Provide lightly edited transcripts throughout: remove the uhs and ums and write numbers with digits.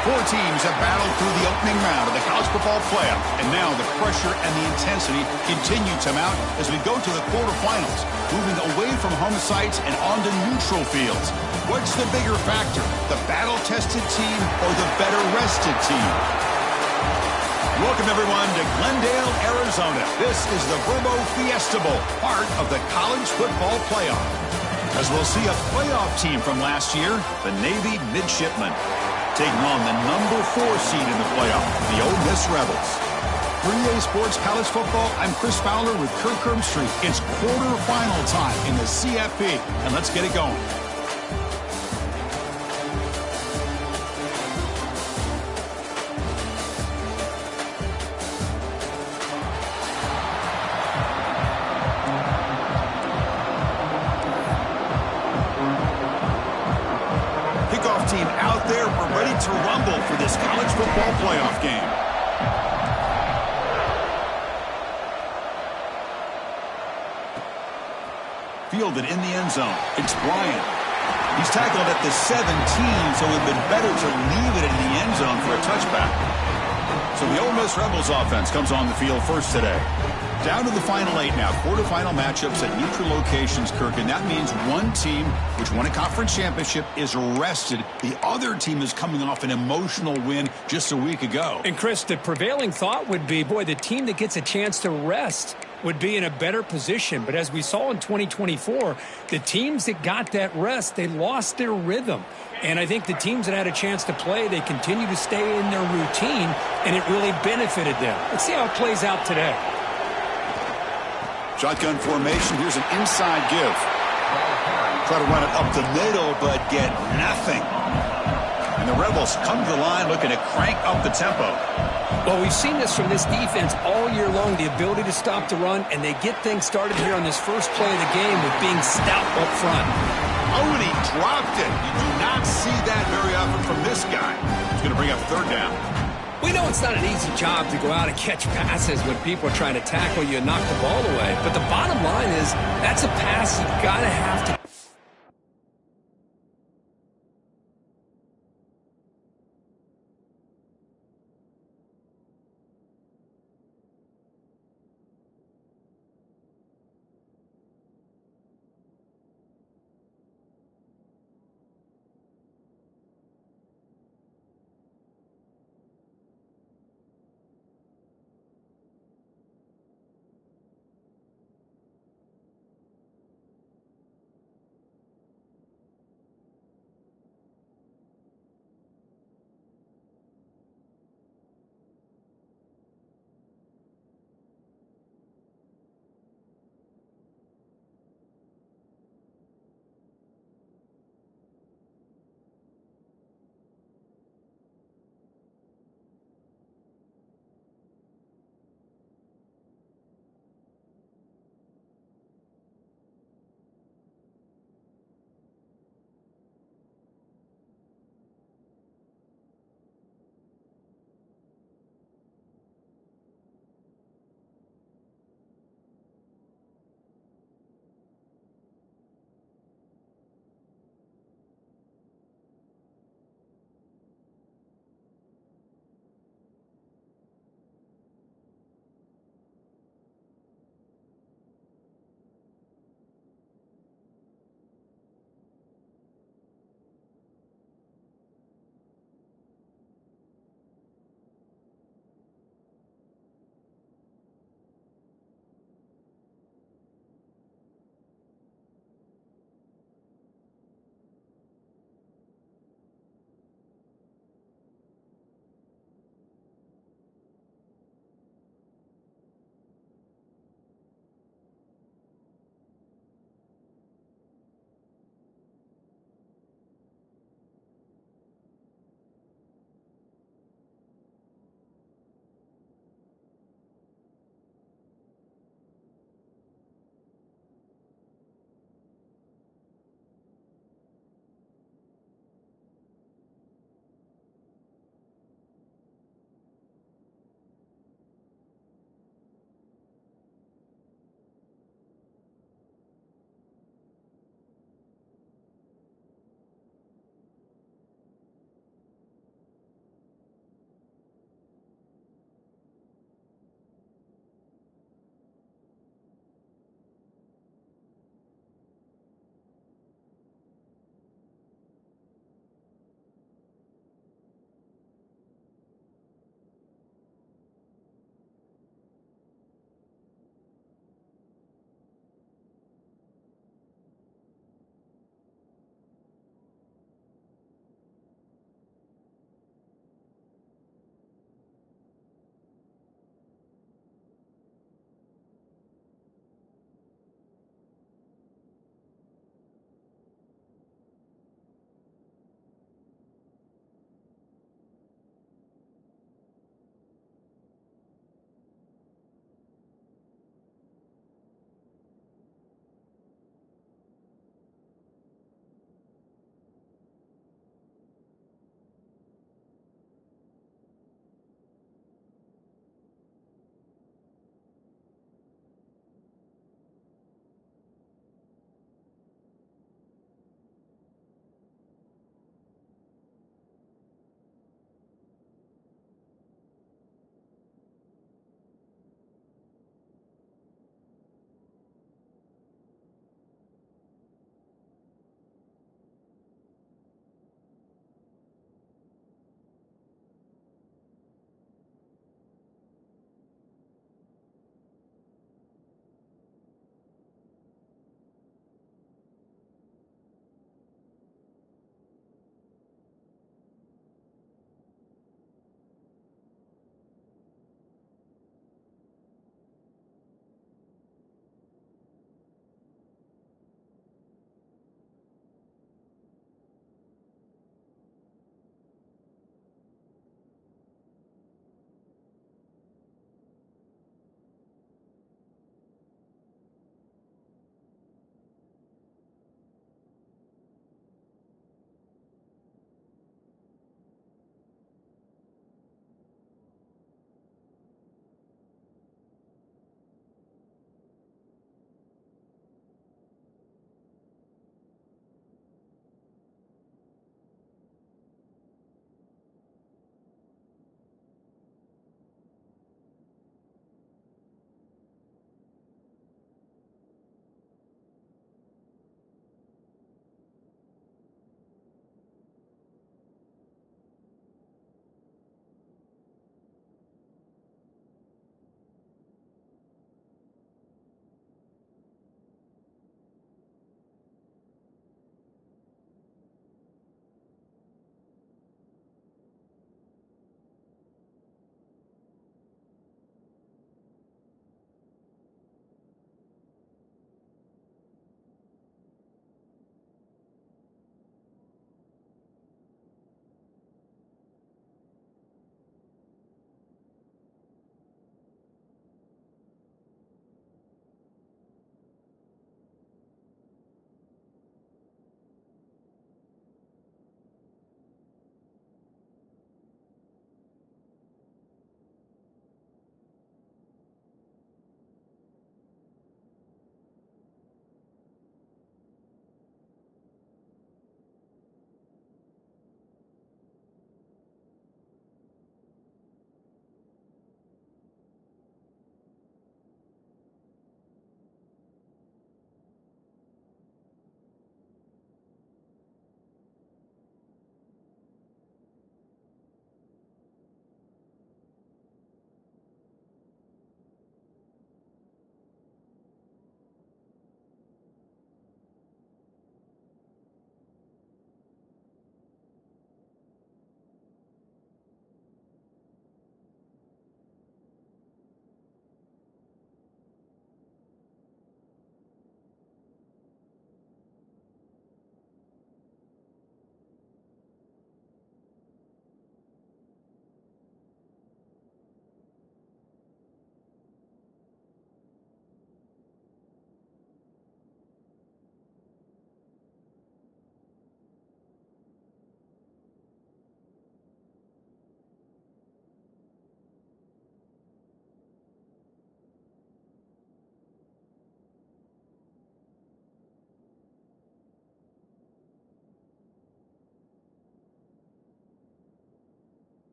Four teams have battled through the opening round of the college football playoff, and now the pressure and the intensity continue to mount as we go to the quarterfinals, moving away from home sites and onto neutral fields. What's the bigger factor, the battle-tested team or the better-rested team? Welcome, everyone, to Glendale, Arizona. This is the Verbo Fiesta Bowl, part of the college football playoff. As we'll see a playoff team from last year, the Navy Midshipmen, taking on the number 4 seed in the playoff, the Ole Miss Rebels. For EA Sports College Football, I'm Chris Fowler with Kirk Herbstreit. It's quarterfinal time in the CFP, and let's get it going. Team out there, we're ready to rumble for this college football playoff game. Fielded in the end zone. It's Bryant. He's tackled at the 17, so it would have been better to leave it in the end zone for a touchback. So the Ole Miss Rebels offense comes on the field first today. Down to the final 8 now. Quarterfinal matchups at neutral locations, Kirk, and that means one team, which won a conference championship, is rested. The other team is coming off an emotional win just a week ago. And, Chris, the prevailing thought would be, boy, the team that gets a chance to rest would be in a better position. But as we saw in 2024, the teams that got that rest, they lost their rhythm. And I think the teams that had a chance to play, they continue to stay in their routine, and it really benefited them. Let's see how it plays out today. Shotgun formation. Here's an inside give. Try to run it up the middle, but get nothing. And the Rebels come to the line looking to crank up the tempo. Well, we've seen this from this defense all year long, the ability to stop the run, and they get things started here on this first play of the game with being stout up front. Oh, and he dropped it. You do not see that very often from this guy. He's going to bring up third down. We know it's not an easy job to go out and catch passes when people are trying to tackle you and knock the ball away. But the bottom line is that's a pass you got to have to.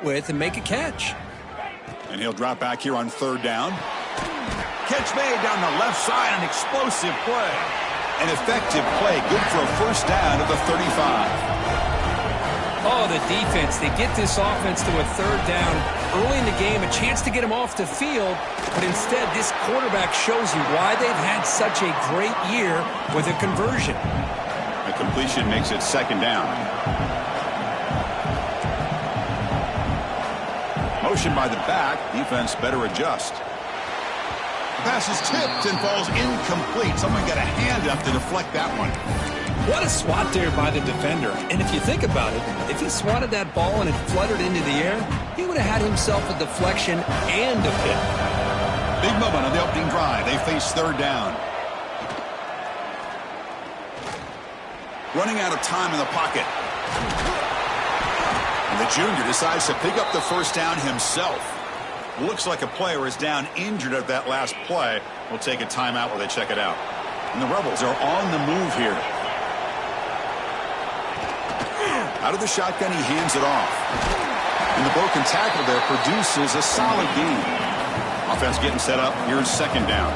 with and make a catch. And he'll drop back here on third down. Catch made down the left side, an explosive play. An effective play, good for a first down at the 35. Oh, the defense, they get this offense to a third down early in the game, a chance to get him off the field, but instead this quarterback shows you why they've had such a great year with a conversion. A completion makes it second down. Motion by the back, defense better adjust. The pass is tipped and falls incomplete. Someone got a hand up to deflect that one. What a swat there by the defender. And if you think about it, if he swatted that ball and it fluttered into the air, he would have had himself a deflection and a pick. Big moment on the opening drive. They face third down. Running out of time in the pocket. And the junior decides to pick up the first down himself. Looks like a player is down injured at that last play. We'll take a timeout while they check it out. And the Rebels are on the move here. Out of the shotgun, he hands it off. And the broken tackle there produces a solid gain. Offense getting set up. Here's second down.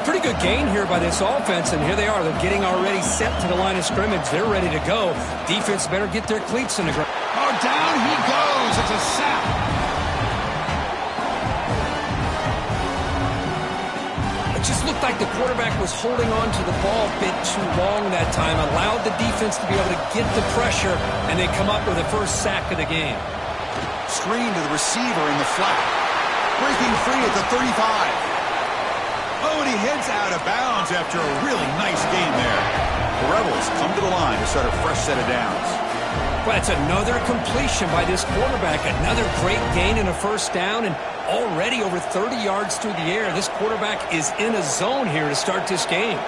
Pretty good gain here by this offense, and here they are. They're getting already set to the line of scrimmage. They're ready to go. Defense better get their cleats in the ground. Oh, down he goes. It's a sack. It just looked like the quarterback was holding on to the ball a bit too long that time, allowed the defense to be able to get the pressure, and they come up with the first sack of the game. Screen to the receiver in the flat. Breaking free at the 35. Oh, and he heads out of bounds after a really nice game there. The Rebels come to the line to start a fresh set of downs. Well, it's another completion by this quarterback. Another great gain in a first down, and already over 30 yards through the air. This quarterback is in a zone here to start this game.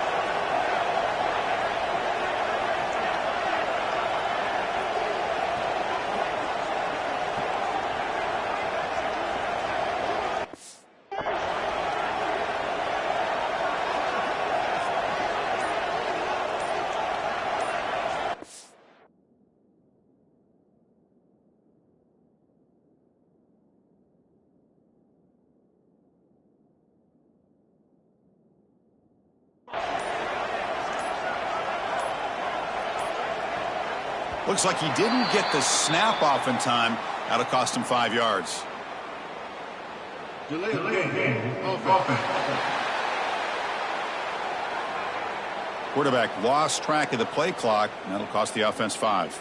Looks like he didn't get the snap off in time. That'll cost him 5 yards. Quarterback lost track of the play clock, and that'll cost the offense 5.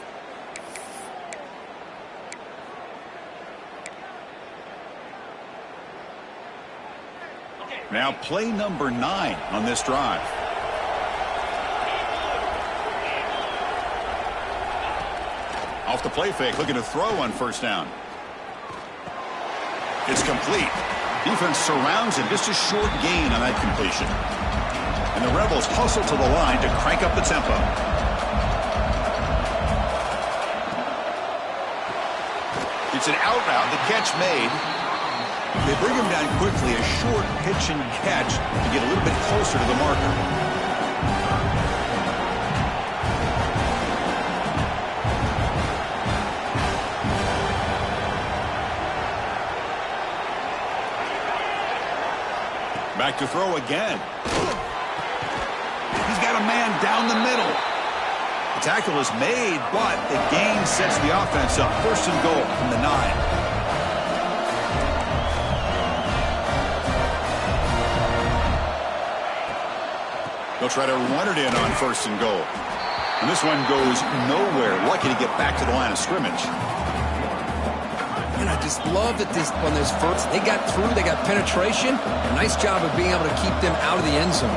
Now play number 9 on this drive. Off the play fake, looking to throw on first down. It's complete. Defense surrounds him. Just a short gain on that completion. And the Rebels hustle to the line to crank up the tempo. It's an out route. The catch made. They bring him down quickly. A short pitch and catch to get a little bit closer to the marker. Back to throw again. He's got a man down the middle. The tackle is made, but the gain sets the offense up. First and goal from the 9. They'll try to run it in on first and goal. And this one goes nowhere. Lucky to get back to the line of scrimmage. And I just love that on this first, they got through, they got penetration. A nice job of being able to keep them out of the end zone.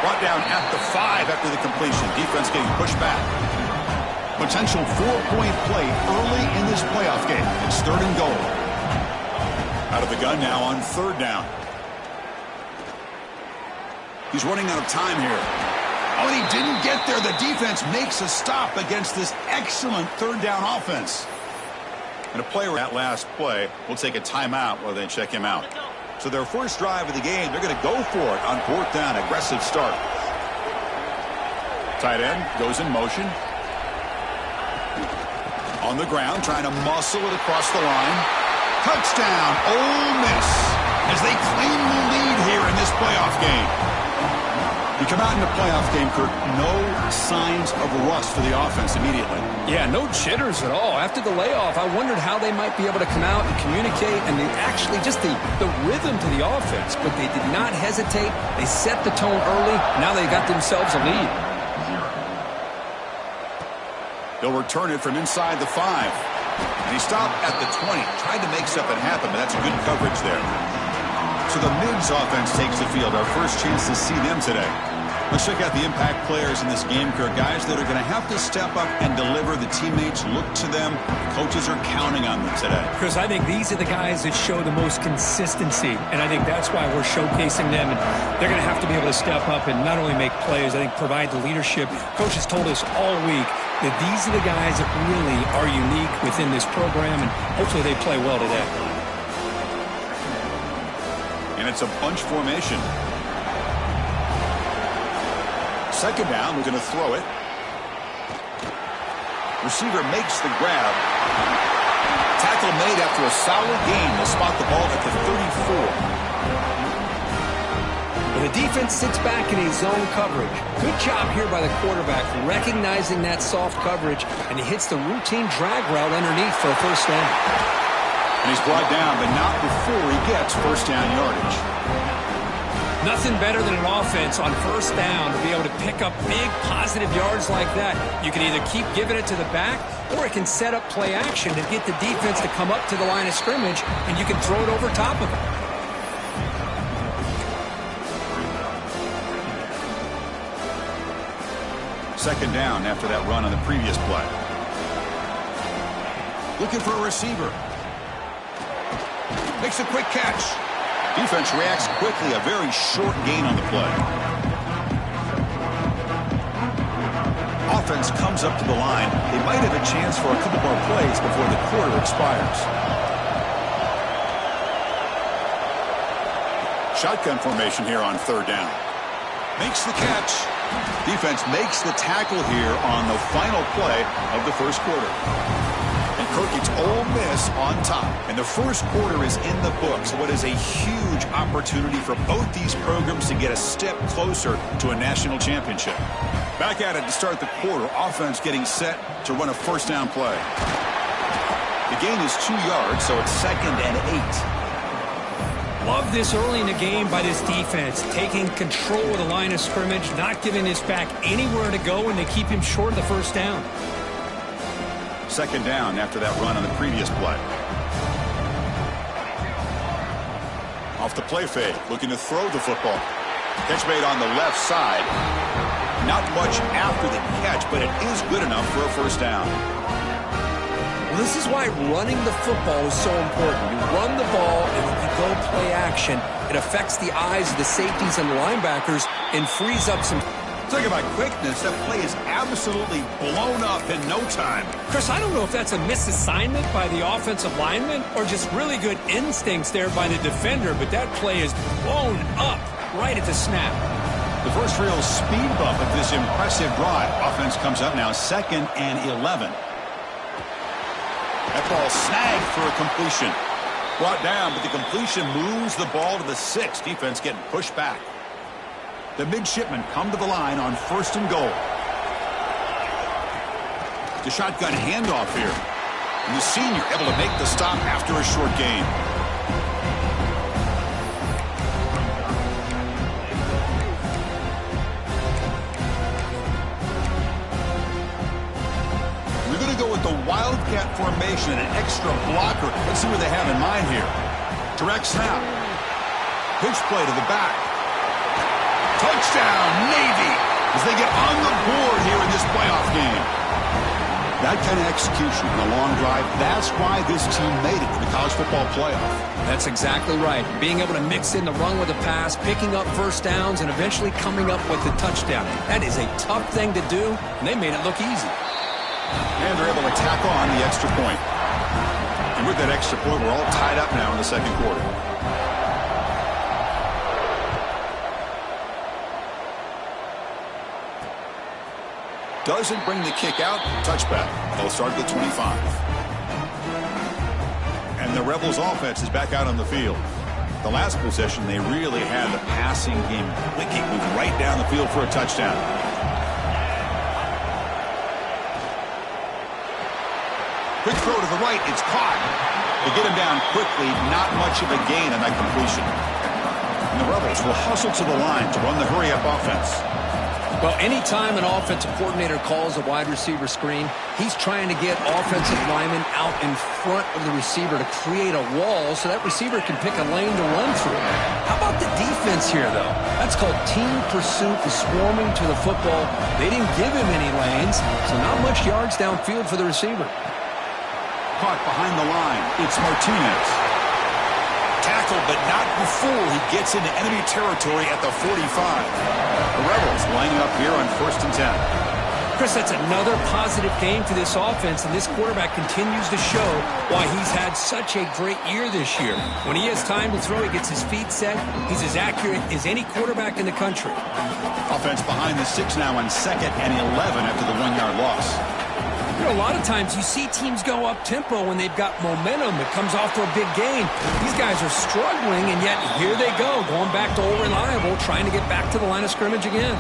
Brought down at the 5 after the completion. Defense getting pushed back. Potential 4-point play early in this playoff game. It's third and goal. Out of the gun now on third down. He's running out of time here. Oh, and he didn't get there. The defense makes a stop against this excellent third down offense. And a player at last play will take a timeout while they check him out. So their first drive of the game, they're going to go for it on fourth down. Aggressive start. Tight end goes in motion. On the ground, trying to muscle it across the line. Touchdown, Ole Miss, as they claim the lead here in this playoff game. You come out in the playoff game, Kirk, no signs of rust for the offense immediately. Yeah, no jitters at all. After the layoff, I wondered how they might be able to come out and communicate and actually just the rhythm to the offense. But they did not hesitate. They set the tone early. Now they got themselves a lead. They'll return it from inside the 5. And he stopped at the 20. Tried to make something happen, but that's good coverage there. So the Mids offense takes the field. Our first chance to see them today. Let's check out the impact players in this game, Kirk. Guys that are going to have to step up and deliver. The teammates look to them. The coaches are counting on them today. Chris, I think these are the guys that show the most consistency, and I think that's why we're showcasing them. And they're going to have to be able to step up and not only make plays, I think provide the leadership. Coaches told us all week that these are the guys that really are unique within this program, and hopefully they play well today. And it's a bunch formation. Second down, we're going to throw it. Receiver makes the grab. Tackle made after a solid gain. They'll spot the ball at the 34. The defense sits back in a zone coverage. Good job here by the quarterback, recognizing that soft coverage, and he hits the routine drag route underneath for a first down. And he's brought down, but not before he gets first down yardage. Nothing better than an offense on first down to be able to pick up big positive yards like that. You can either keep giving it to the back, or it can set up play action to get the defense to come up to the line of scrimmage, and you can throw it over top of it. Second down after that run on the previous play. Looking for a receiver. Makes a quick catch. Defense reacts quickly. A very short gain on the play. Offense comes up to the line. They might have a chance for a couple more plays before the quarter expires. Shotgun formation here on third down. Makes the catch. Defense makes the tackle here on the final play of the first quarter. And Kirk, it's Ole Miss on top. And the first quarter is in the books. What is a huge opportunity for both these programs to get a step closer to a national championship. Back at it to start the quarter. Offense getting set to run a first down play. The gain is 2 yards, so it's 2nd and 8. Love this early in the game by this defense, taking control of the line of scrimmage, not giving this back anywhere to go, and they keep him short of the first down. Second down after that run on the previous play. Off the play fake, looking to throw the football. Catch made on the left side. Not much after the catch, but it is good enough for a first down. This is why running the football is so important. You run the ball, and when you go play action, it affects the eyes of the safeties and the linebackers and frees up some. Talking about quickness, that play is absolutely blown up in no time. Chris, I don't know if that's a misassignment by the offensive lineman or just really good instincts there by the defender, but that play is blown up right at the snap. The first real speed bump of this impressive drive. Offense comes up now 2nd and 11. That ball snagged for a completion. Brought down, but the completion moves the ball to the 6. Defense getting pushed back. The midshipmen come to the line on 1st and goal. The shotgun handoff here. And the senior able to make the stop after a short gain. We're going to go with the Wildcat formation and an extra blocker. Let's see what they have in mind here. Direct snap. Pitch play to the back. Touchdown, Navy, as they get on the board here in this playoff game. That kind of execution in a long drive, that's why this team made it to the college football playoff. That's exactly right. Being able to mix in the run with the pass, picking up first downs, and eventually coming up with the touchdown. That is a tough thing to do, and they made it look easy. And they're able to tack on the extra point. And with that extra point, we're all tied up now in the second quarter. Doesn't bring the kick out. Touchback. They'll start at the 25. And the Rebels offense is back out on the field. The last possession, they really had the passing game clicking, moving right down the field for a touchdown. Quick throw to the right. It's caught. They get him down quickly. Not much of a gain on that completion. And the Rebels will hustle to the line to run the hurry-up offense. Well, anytime an offensive coordinator calls a wide receiver screen, he's trying to get offensive linemen out in front of the receiver to create a wall so that receiver can pick a lane to run through. How about the defense here, though? That's called team pursuit and swarming to the football. They didn't give him any lanes, so not much yards downfield for the receiver. Caught behind the line. It's Martinez. Tackled, but not before he gets into enemy territory at the 45. The Rebels lining up here on 1st and 10. Chris, that's another positive game for this offense, and this quarterback continues to show why he's had such a great year this year. When he has time to throw, he gets his feet set. He's as accurate as any quarterback in the country. Offense behind the 6 now on 2nd and 11 after the 1-yard loss. You know, a lot of times you see teams go up-tempo when they've got momentum that comes off for a big gain. These guys are struggling, and yet here they go, going back to old reliable, trying to get back to the line of scrimmage again.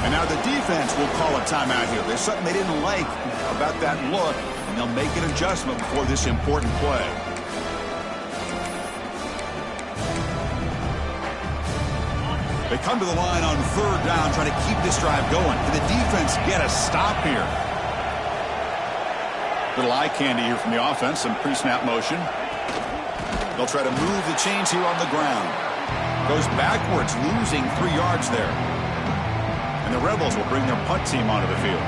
And now the defense will call a timeout here. There's something they didn't like about that look, and they'll make an adjustment before this important play. They come to the line on 3rd down, trying to keep this drive going. Can the defense get a stop here? Little eye candy here from the offense, some pre-snap motion. They'll try to move the chains here on the ground. Goes backwards, losing 3 yards there. And the Rebels will bring their punt team onto the field.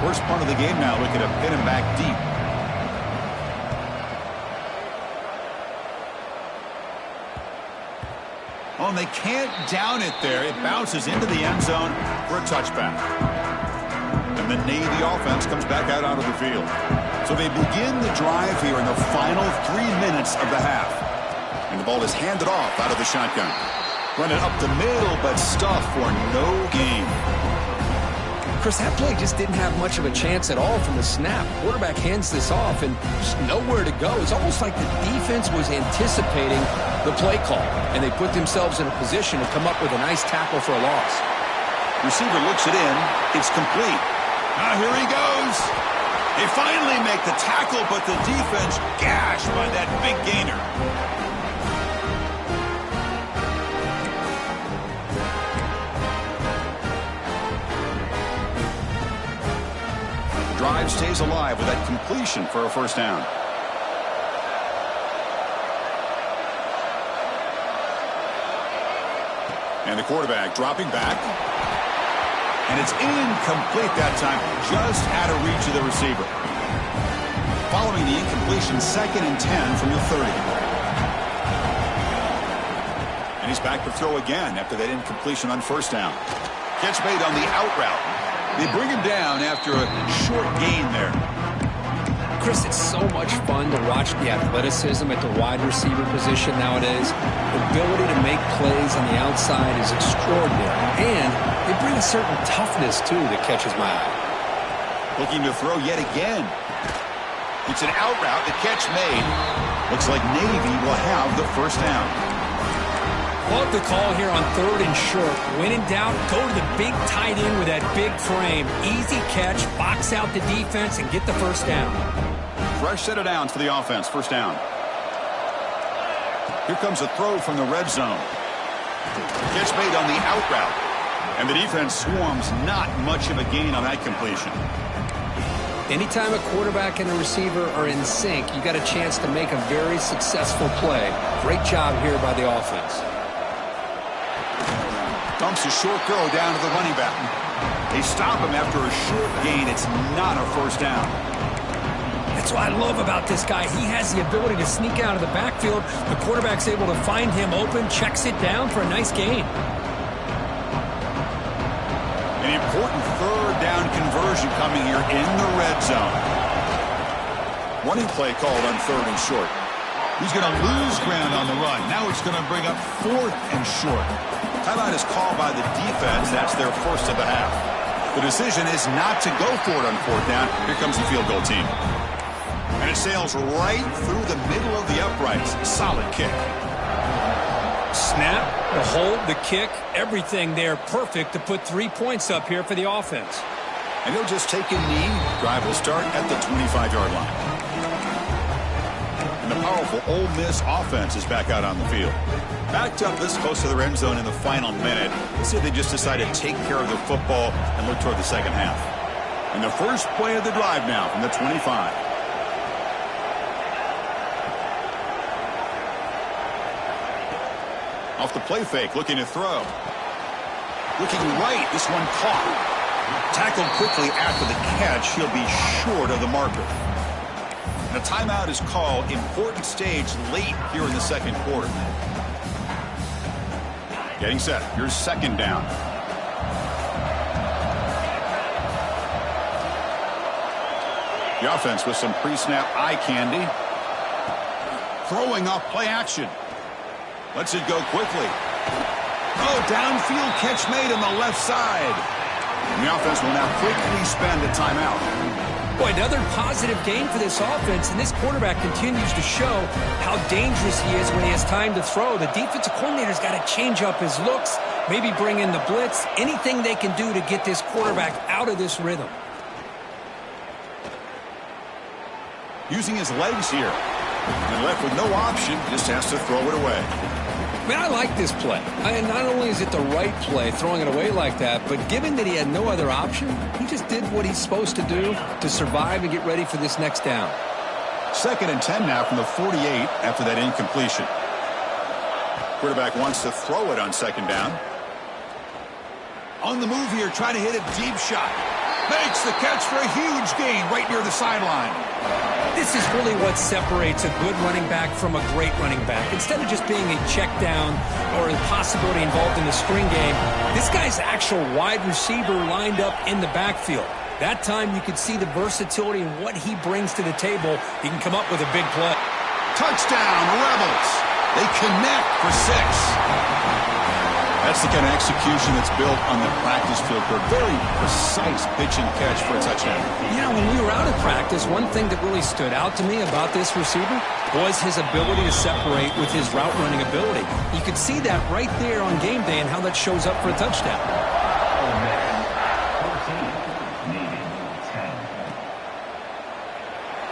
First punt of the game now, looking to pin him back deep. Oh, and they can't down it there. It bounces into the end zone for a touchback. And the Navy offense comes back out onto the field. So they begin the drive here in the final 3 minutes of the half. And the ball is handed off out of the shotgun. Running up the middle, but stuffed for no gain. Chris, that play just didn't have much of a chance at all from the snap. Quarterback hands this off and just nowhere to go. It's almost like the defense was anticipating the play call, and they put themselves in a position to come up with a nice tackle for a loss. Receiver looks it in. It's complete. Now here he goes. They finally make the tackle, but the defense gashed by that big gainer. The drive stays alive with that completion for a 1st down. And the quarterback dropping back. And it's incomplete that time, just out of reach of the receiver. Following the incompletion, 2nd and 10 from the 30. And he's back to throw again after that incompletion on 1st down. Catch made on the out route. They bring him down after a short gain there. Chris, it's so much fun to watch the athleticism at the wide receiver position nowadays. The ability to make plays on the outside is extraordinary. And they bring a certain toughness, too, that catches my eye. Looking to throw yet again. It's an out route. The catch made. Looks like Navy will have the 1st down. Love the call here on 3rd and short. When in doubt, go to the big tight end with that big frame. Easy catch, box out the defense, and get the 1st down. Fresh set of downs for the offense. 1st down. Here comes a throw from the red zone. Catch made on the out route. And the defense swarms, not much of a gain on that completion. Anytime a quarterback and a receiver are in sync, you got a chance to make a very successful play. Great job here by the offense. Dumps a short throw down to the running back. They stop him after a short gain. It's not a 1st down. That's what I love about this guy. He has the ability to sneak out of the backfield. The quarterback's able to find him open, checks it down for a nice gain. An important 3rd down conversion coming here in the red zone. Running play called on 3rd and short. He's going to lose ground on the run. Now it's going to bring up 4th and short. Timeout is called by the defense. That's their 1st of the half. The decision is not to go for it on fourth down. Here comes the field goal team. And it sails right through the middle of the uprights. Solid kick. Snap, the hold, the kick, everything there perfect to put 3 points up here for the offense. And he'll just take a knee. Drive will start at the 25-yard line. And the powerful Ole Miss offense is back out on the field. Backed up this close to the end zone in the final minute. Let's see if they just decide to take care of the football and look toward the second half. And the first play of the drive now from the 25. Off the play fake, looking to throw. Looking right, this one caught. Tackled quickly after the catch. He'll be short of the marker. And a timeout is called. Important stage late here in the second quarter. Getting set. Here's second down. The offense with some pre-snap eye candy. Throwing off play action. Lets it go quickly. Oh, downfield catch made on the left side. And the offense will now quickly spend a timeout. Boy, another positive game for this offense, and this quarterback continues to show how dangerous he is when he has time to throw. The defensive coordinator's got to change up his looks, maybe bring in the blitz, anything they can do to get this quarterback out of this rhythm. Using his legs here. And left with no option, just has to throw it away. Man, I like this play. Not only is it the right play, throwing it away like that, but given that he had no other option, he just did what he's supposed to do to survive and get ready for this next down. 2nd and 10 now from the 48 after that incompletion. Quarterback wants to throw it on second down. On the move here, trying to hit a deep shot. Makes the catch for a huge gain right near the sideline. This is really what separates a good running back from a great running back. Instead of just being a check down or a possibility involved in the screen game, this guy's actual wide receiver lined up in the backfield. That time you could see the versatility and what he brings to the table. He can come up with a big play. Touchdown, Rebels. They connect for 6. That's the kind of execution that's built on the practice field for a very precise pitch and catch for a touchdown. Yeah, when we were out of practice, one thing that really stood out to me about this receiver was his ability to separate with his route running ability. You could see that right there on game day and how that shows up for a touchdown.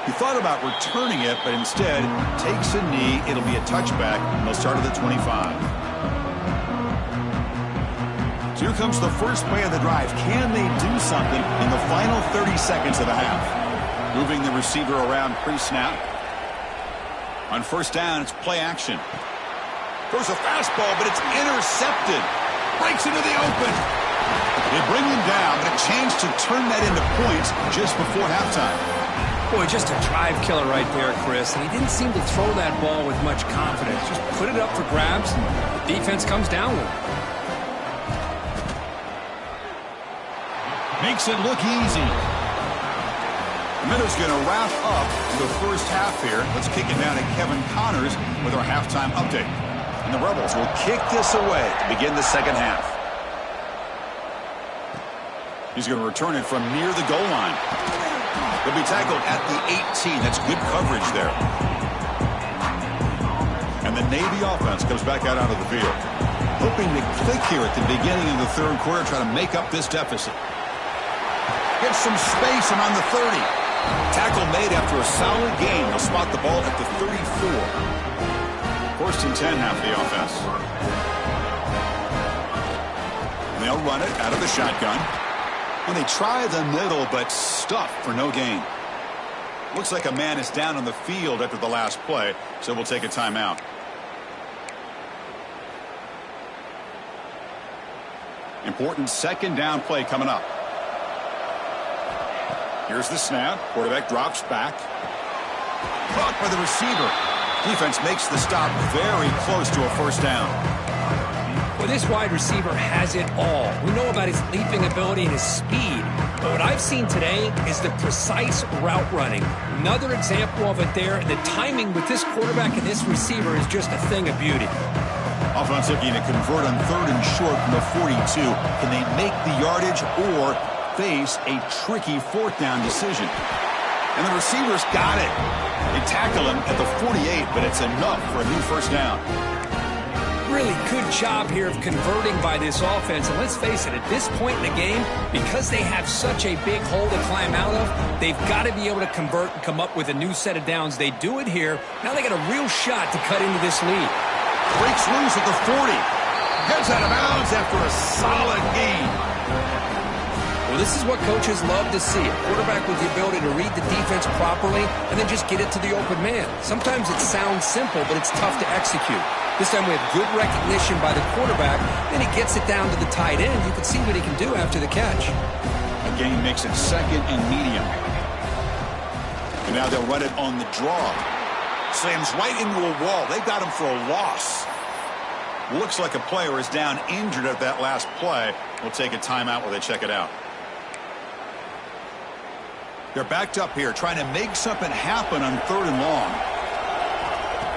He thought about returning it, but instead takes a knee. It'll be a touchback, and they'll start at the 25. So here comes the first play of the drive. Can they do something in the final 30 seconds of the half? Moving the receiver around pre-snap. On first down, it's play action. Throws a fastball, but it's intercepted. Breaks into the open. They bring him down, but a chance to turn that into points just before halftime. Boy, just a drive killer right there, Chris. And he didn't seem to throw that ball with much confidence. Just put it up for grabs, and the defense comes down with it. Makes it look easy. The minute's going to wrap up the first half here. Let's kick it down to Kevin Connors with our halftime update. And the Rebels will kick this away to begin the second half. He's going to return it from near the goal line. He'll be tackled at the 18. That's good coverage there. And the Navy offense comes back out onto the field. Hoping to click here at the beginning of the third quarter, try to make up this deficit. Gets some space and on the 30. Tackle made after a solid gain. They'll spot the ball at the 34. First and 10 now for the offense. And they'll run it out of the shotgun. And they try the middle, but stuffed for no gain. Looks like a man is down on the field after the last play, so we'll take a timeout. Important second down play coming up. Here's the snap. Quarterback drops back. Caught by the receiver. Defense makes the stop very close to a first down. Well, this wide receiver has it all. We know about his leaping ability and his speed. But what I've seen today is the precise route running. Another example of it there. The timing with this quarterback and this receiver is just a thing of beauty. Offense looking to convert on third and short from the 42. Can they make the yardage, or face a tricky fourth down decision. And the receivers got it. They tackle him at the 48, but it's enough for a new first down. Really good job here of converting by this offense. And let's face it, at this point in the game, because they have such a big hole to climb out of, they've got to be able to convert and come up with a new set of downs. They do it here. Now they got a real shot to cut into this lead. Breaks loose at the 40. Heads out of bounds after a solid gain. Well, this is what coaches love to see. A quarterback with the ability to read the defense properly and then just get it to the open man. Sometimes it sounds simple, but it's tough to execute. This time we have good recognition by the quarterback. Then he gets it down to the tight end. You can see what he can do after the catch. Again, he makes it second and medium. And now they'll run it on the draw. Slams right into a wall. They got him for a loss. Looks like a player is down injured at that last play. We'll take a timeout while they check it out. They're backed up here trying to make something happen on 3rd and long.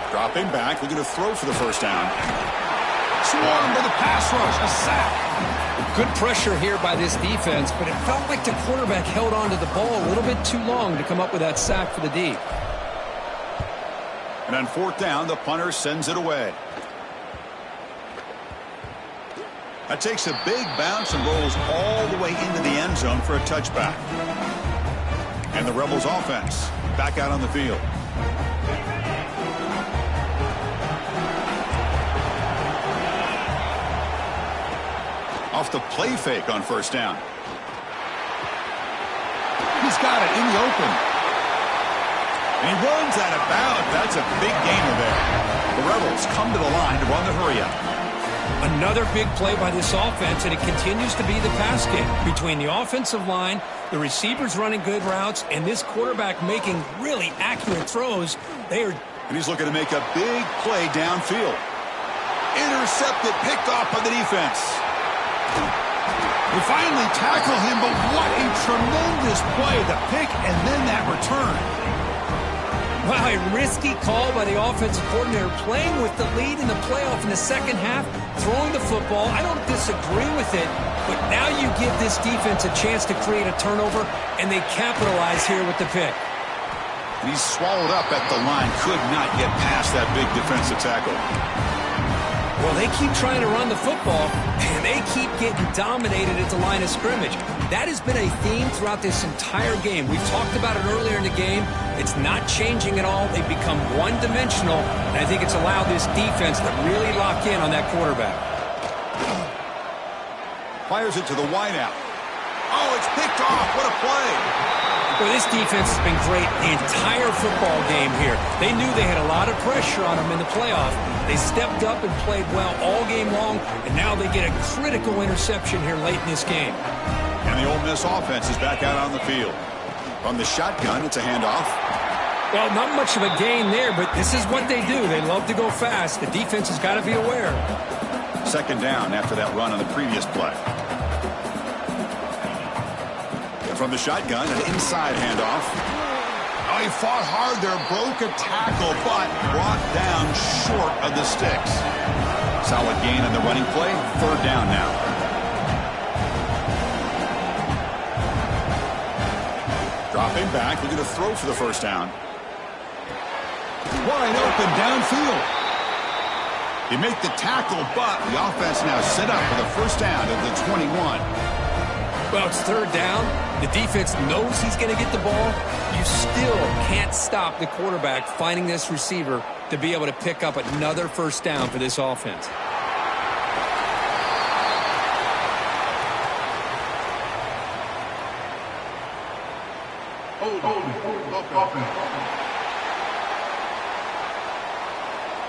Dropping back, looking to throw for the first down. Swarmed by the pass rush, a sack. Good pressure here by this defense, but it felt like the quarterback held on to the ball a little bit too long to come up with that sack for the D. And on 4th down, the punter sends it away. That takes a big bounce and rolls all the way into the end zone for a touchback. And the Rebels offense back out on the field. Off the play fake on 1st down. He's got it in the open. And he runs out of bounds. That's a big gainer there. The Rebels come to the line to run the hurry-up. Another big play by this offense, and it continues to be the pass game. Between the offensive line, the receivers running good routes, and this quarterback making really accurate throws, And he's looking to make a big play downfield. Intercepted, picked off by the defense. They finally tackle him, but what a tremendous play. The pick and then that return. Wow, a risky call by the offensive coordinator, playing with the lead in the playoff in the second half, throwing the football. I don't disagree with it, but now you give this defense a chance to create a turnover, and they capitalize here with the pick. And he's swallowed up at the line, could not get past that big defensive tackle. Well, they keep trying to run the football, and they keep getting dominated at the line of scrimmage. That has been a theme throughout this entire game. We've talked about it earlier in the game. It's not changing at all. They've become one-dimensional, and I think it's allowed this defense to really lock in on that quarterback. Fires it to the wideout. Oh, it's picked off. What a play. Well, this defense has been great the entire football game here. They knew they had a lot of pressure on them in the playoff. They stepped up and played well all game long, and now they get a critical interception here late in this game. And the Ole Miss offense is back out on the field. From the shotgun, it's a handoff. Well, not much of a gain there, but this is what they do. They love to go fast. The defense has got to be aware. 2nd down after that run on the previous play. From the shotgun, an inside handoff. Oh, he fought hard there, broke a tackle, but brought down short of the sticks. Solid gain on the running play. 3rd down now. Dropping back, looking to throw for the first down. Wide open downfield. He made the tackle, but the offense now set up for the first down at the 21. Well, it's 3rd down. The defense knows he's going to get the ball. You still can't stop the quarterback finding this receiver to be able to pick up another first down for this offense.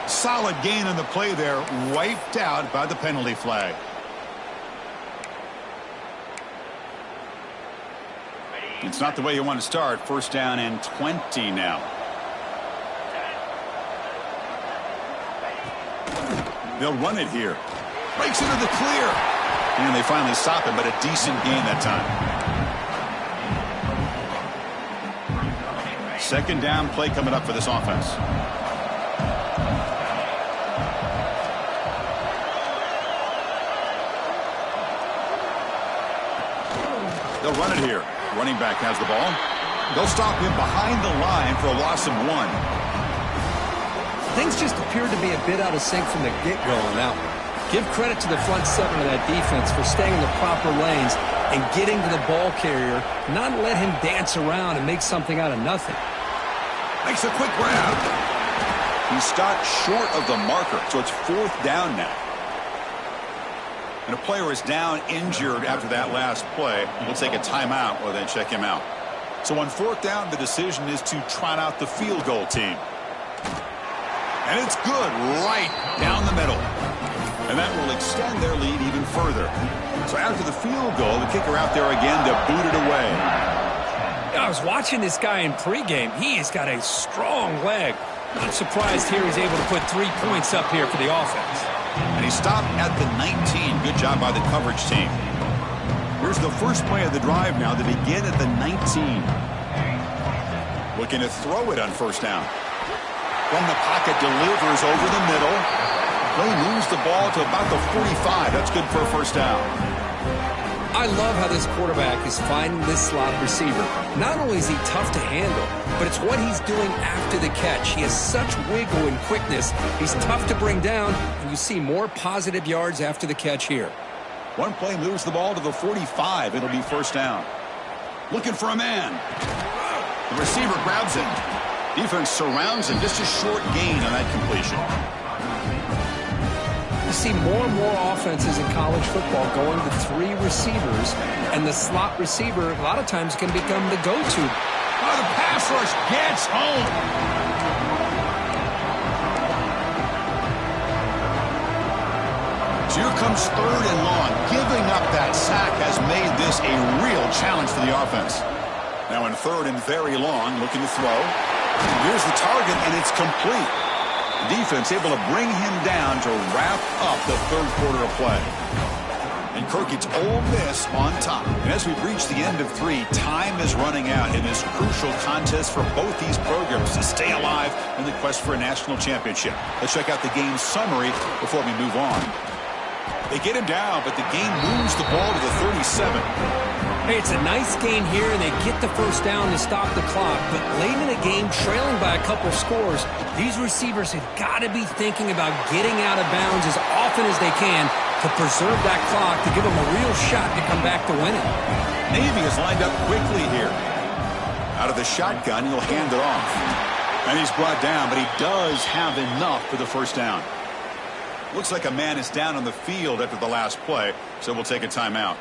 Solid gain on the play there, wiped out by the penalty flag. It's not the way you want to start. 1st down and 20 now. They'll run it here. Breaks into the clear. And they finally stop him, but a decent gain that time. 2nd down play coming up for this offense. They'll run it here. Running back has the ball. They'll stop him behind the line for a loss of 1. Things just appeared to be a bit out of sync from the get-go on that one. Give credit to the front 7 of that defense for staying in the proper lanes and getting to the ball carrier, not let him dance around and make something out of nothing. Makes a quick grab. He stopped short of the marker, so it's 4th down now. And a player is down injured after that last play. We'll take a timeout or then check him out. So on 4th down, the decision is to trot out the field goal team. And it's good right down the middle. And that will extend their lead even further. So after the field goal, the kicker out there again to boot it away. I was watching this guy in pregame. He has got a strong leg. Not surprised here he's able to put 3 points up here for the offense. And he stopped at the 19. Good job by the coverage team. Here's the first play of the drive now to begin at the 19. Looking to throw it on 1st down. From the pocket, delivers over the middle. Play moves the ball to about the 45. That's good for a 1st down. I love how this quarterback is finding this slot receiver. Not only is he tough to handle, but it's what he's doing after the catch. He has such wiggle and quickness. He's tough to bring down, and you see more positive yards after the catch here. One play moves the ball to the 45. It'll be 1st down. Looking for a man. The receiver grabs him. Defense surrounds him. Just a short gain on that completion. You see more and more offenses in college football going to 3 receivers, and the slot receiver a lot of times can become the go-to. Oh, the pass rush gets home. So here comes 3rd and long. Giving up that sack has made this a real challenge for the offense. Now in 3rd and very long, looking to throw. Here's the target, and it's complete. The defense able to bring him down to wrap up the 3rd quarter of play. And Kirk, it's Ole Miss on top. And as we've reached the end of 3, time is running out in this crucial contest for both these programs to stay alive in the quest for a national championship. Let's check out the game summary before we move on. They get him down, but the game moves the ball to the 37. Hey, it's a nice gain here, and they get the 1st down to stop the clock. But late in the game, trailing by a couple scores, these receivers have got to be thinking about getting out of bounds as often as they can to preserve that clock, to give them a real shot to come back to winning. Navy is lined up quickly here. Out of the shotgun, he'll hand it off. And he's brought down, but he does have enough for the 1st down. Looks like a man is down on the field after the last play, so we'll take a timeout.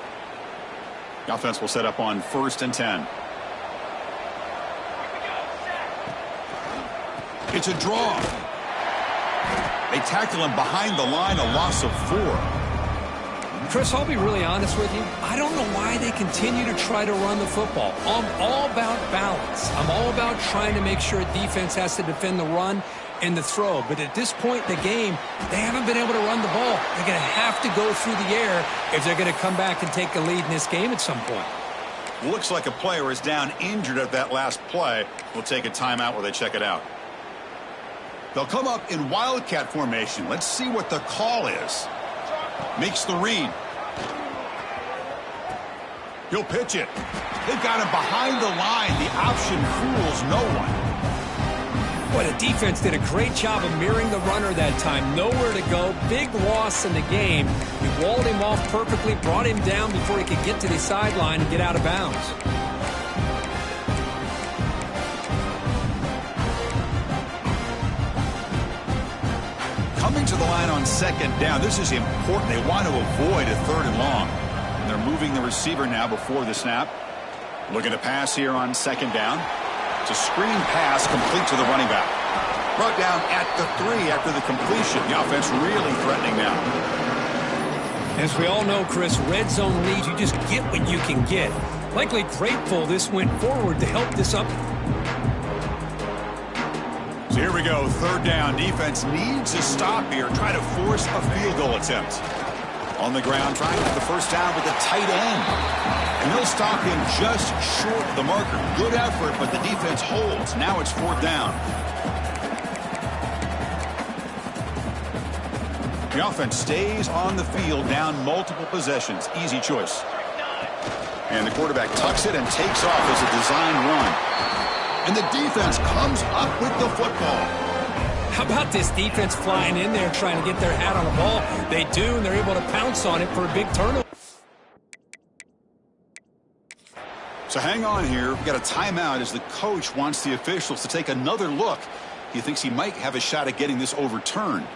The offense will set up on 1st and 10. It's a draw. They tackle him behind the line, a loss of 4. Chris, I'll be really honest with you. I don't know why they continue to try to run the football. I'm all about balance. I'm all about trying to make sure a defense has to defend the run and the throw. But at this point in the game, they haven't been able to run the ball. They're going to have to go through the air if they're going to come back and take a lead in this game at some point. Looks like a player is down injured at that last play. We'll take a timeout while they check it out. They'll come up in wildcat formation. Let's see what the call is. Makes the read. He'll pitch it. They've got him behind the line. The option fools no one. Boy, the defense did a great job of mirroring the runner that time. Nowhere to go. Big loss in the game. He walled him off perfectly, brought him down before he could get to the sideline and get out of bounds. Coming to the line on 2nd down. This is important. They want to avoid a 3rd and long. And they're moving the receiver now before the snap. Looking to pass here on 2nd down. It's a screen pass complete to the running back. Brought down at the 3 after the completion. The offense really threatening now. As we all know, Chris, red zone leads, you just get what you can get. Likely grateful this went forward to help this up. So here we go, 3rd down. Defense needs to stop here, try to force a field goal attempt. On the ground, trying to get the 1st down with a tight end. And they'll stop him just short of the marker. Good effort, but the defense holds. Now it's 4th down. The offense stays on the field, down multiple possessions. Easy choice. And the quarterback tucks it and takes off as a design run. And the defense comes up with the football. How about this defense flying in there trying to get their hat on the ball? They do, and they're able to pounce on it for a big turnover. So hang on here. We've got a timeout as the coach wants the officials to take another look. He thinks he might have a shot at getting this overturned.